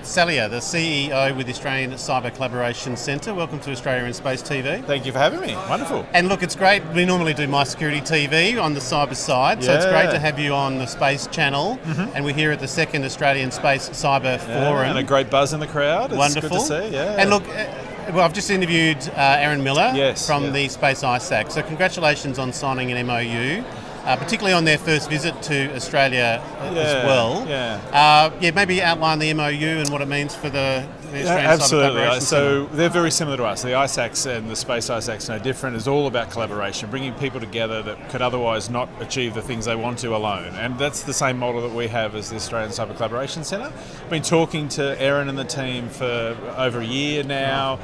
Matt Salier, the CEO with the Australian Cyber Collaboration Centre. Welcome to Australia in Space TV. Thank you for having me. Wonderful. And look, it's great. We normally do My Security TV on the cyber side, so it's great to have you on the Space Channel. And we're here at the second Australian Space Cyber Forum. And a great buzz in the crowd. It's Wonderful. good to see. Yeah. And look, well, I've just interviewed Aaron Miller from the Space ISAC. So congratulations on signing an MOU. Particularly on their first visit to Australia as well. Maybe outline the MOU and what it means for the Australian Cyber Collaboration So they're very similar to us. The ISACs and the Space ISACs are no different. It's all about collaboration, bringing people together that could otherwise not achieve the things they want to alone. And that's the same model that we have as the Australian Cyber Collaboration Centre. Been talking to Aaron and the team for over a year now.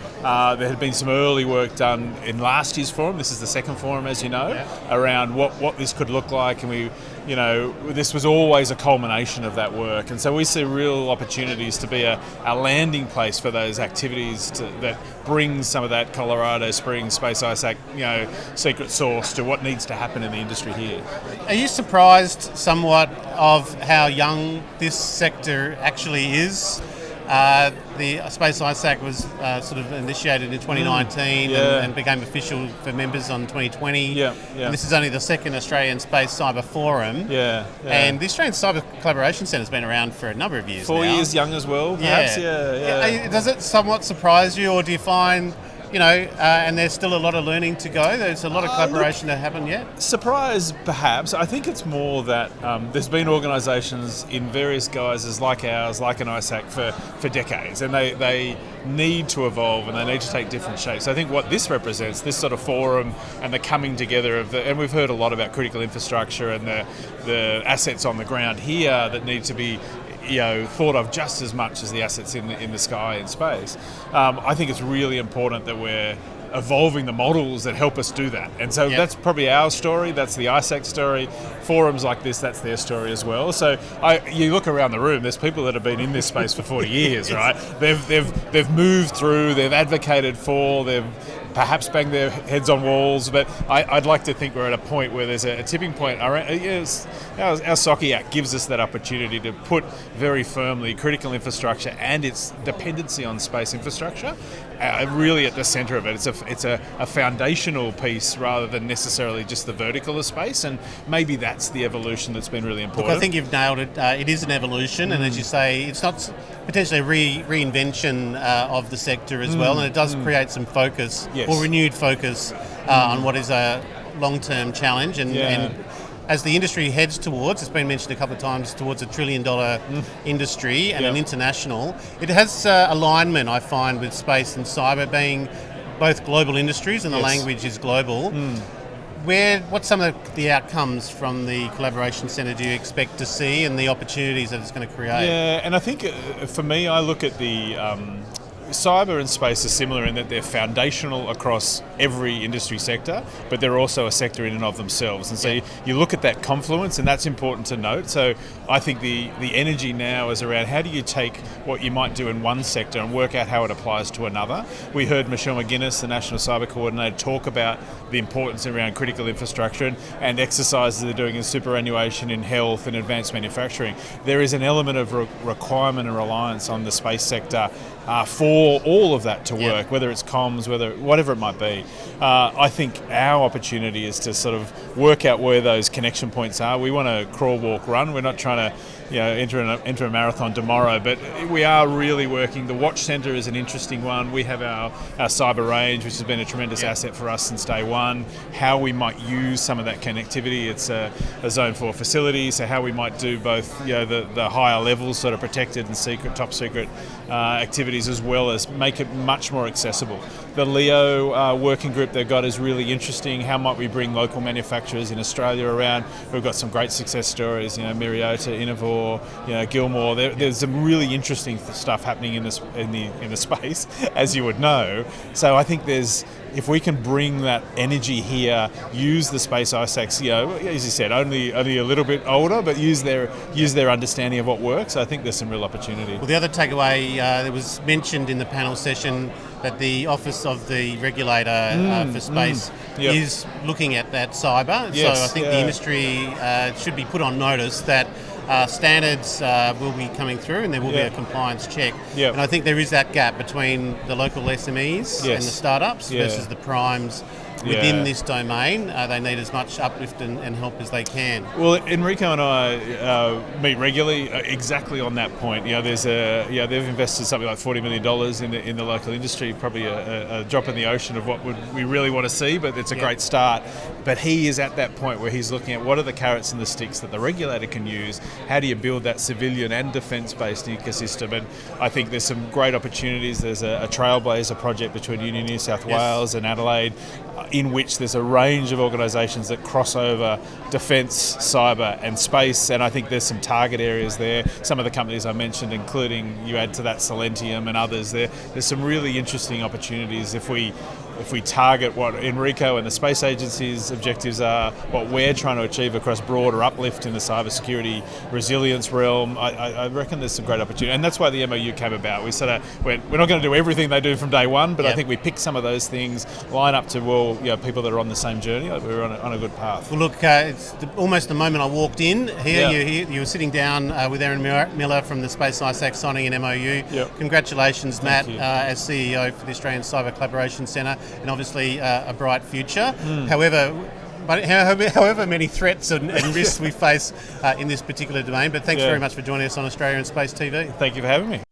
There had been some early work done in last year's forum. This is the second forum, as you know, around what this could look like, and this was always a culmination of that work, and so we see real opportunities to be a landing place for those activities that bring some of that Colorado Springs Space ISAC secret sauce to what needs to happen in the industry here. Are you surprised somewhat of how young this sector actually is? The Space ISAC was sort of initiated in 2019 and became official for members on 2020. And this is only the second Australian Space Cyber Forum. And the Australian Cyber Collaboration Centre has been around for a number of years 4 now. years young as well, perhaps. Does it somewhat surprise you, or do you find... and there's still a lot of learning to go. There's a lot of collaboration that haven't yet. Surprise, perhaps. I think it's more that there's been organisations in various guises like ours, like an ISAC, for decades, and they need to evolve and they need to take different shapes. I think what this represents, this sort of forum and the coming together of and we've heard a lot about critical infrastructure and the assets on the ground here that need to be thought of just as much as the assets in the sky and space. I think it's really important that we're evolving the models that help us do that. And so that's probably our story, that's the ISAC story. Forums like this, that's their story as well. So you look around the room, there's people that have been in this space for 40 years, right? They've moved through, they've advocated for, they've perhaps banged their heads on walls, but I'd like to think we're at a point where there's a tipping point. Our SOCI Act gives us that opportunity to put very firmly critical infrastructure and its dependency on space infrastructure really at the centre of it. It's a foundational piece rather than necessarily just the vertical of space, and maybe that's the evolution that's been really important. Look, I think you've nailed it. It is an evolution, and as you say, it's not potentially a reinvention of the sector as well, and it does create some focus or renewed focus on what is a long-term challenge, and as the industry heads towards, it's been mentioned a couple of times, towards $1 trillion industry and an international, it has alignment, I find, with space and cyber being both global industries, and the language is global. What's some of the outcomes from the Collaboration Centre do you expect to see, and the opportunities that it's going to create? Yeah, and I think for me, I look at the cyber and space are similar in that they're foundational across every industry sector, but they're also a sector in and of themselves. And so you look at that confluence, and that's important to note. So I think the energy now is around how do you take what you might do in one sector and work out how it applies to another. We heard Michelle McGuinness, the National Cyber Coordinator, talk about the importance around critical infrastructure and exercises they're doing in superannuation, in health, and advanced manufacturing. There is an element of requirement and reliance on the space sector for all of that to work, whether it's comms, whatever it might be. I think our opportunity is to sort of work out where those connection points are. We want to crawl, walk, run. We're not trying to enter a marathon tomorrow, but we are really working. The Watch Centre is an interesting one. We have our cyber range, which has been a tremendous asset for us since day one. How we might use some of that connectivity. It's a Zone 4 facility, so how we might do both the higher levels, sort of protected and secret, top secret activities, as well as make it much more accessible. The LEO working group they've got is really interesting. How might we bring local manufacturers in Australia around? We've got some great success stories, Myriota, Innovor, Gilmore. There's some really interesting stuff happening in the space, as you would know. So I think if we can bring that energy here, use the Space ISACs, as you said, only a little bit older, but use their understanding of what works. I think there's some real opportunity. Well, the other takeaway that was mentioned in the panel session, that the Office of the Regulator for Space is looking at that cyber. Yes, so I think the industry should be put on notice that standards will be coming through, and there will be a compliance check. Yep. And I think there is that gap between the local SMEs and the startups versus the primes. Within this domain, they need as much uplift and help as they can. Well, Enrico and I meet regularly exactly on that point. They've invested something like $40 million in the local industry, probably a drop in the ocean of what we really want to see, but it's a great start. But he is at that point where he's looking at what are the carrots and the sticks that the regulator can use. How do you build that civilian and defence-based ecosystem? And I think there's some great opportunities. There's a Trailblazer project between Union New South Wales and Adelaide, in which there's a range of organisations that cross over defence, cyber and space, and I think there's some target areas there. Some of the companies I mentioned, including, you add to that Silentium and others, there's some really interesting opportunities if we target what Enrico and the Space Agency's objectives are, what we're trying to achieve across broader uplift in the cybersecurity resilience realm. I reckon there's some great opportunity, and that's why the MOU came about. We said we're not going to do everything they do from day one, but I think we pick some of those things, line up to people that are on the same journey. We're on a good path. Well, look, it's almost the moment I walked in here. You were sitting down with Aaron Miller from the Space ISAC signing an MOU. Congratulations, Matt, as CEO for the Australian Cyber Collaboration Centre. And obviously a bright future. However many threats and risks we face in this particular domain. But thanks very much for joining us on Australia in Space TV. Thank you for having me.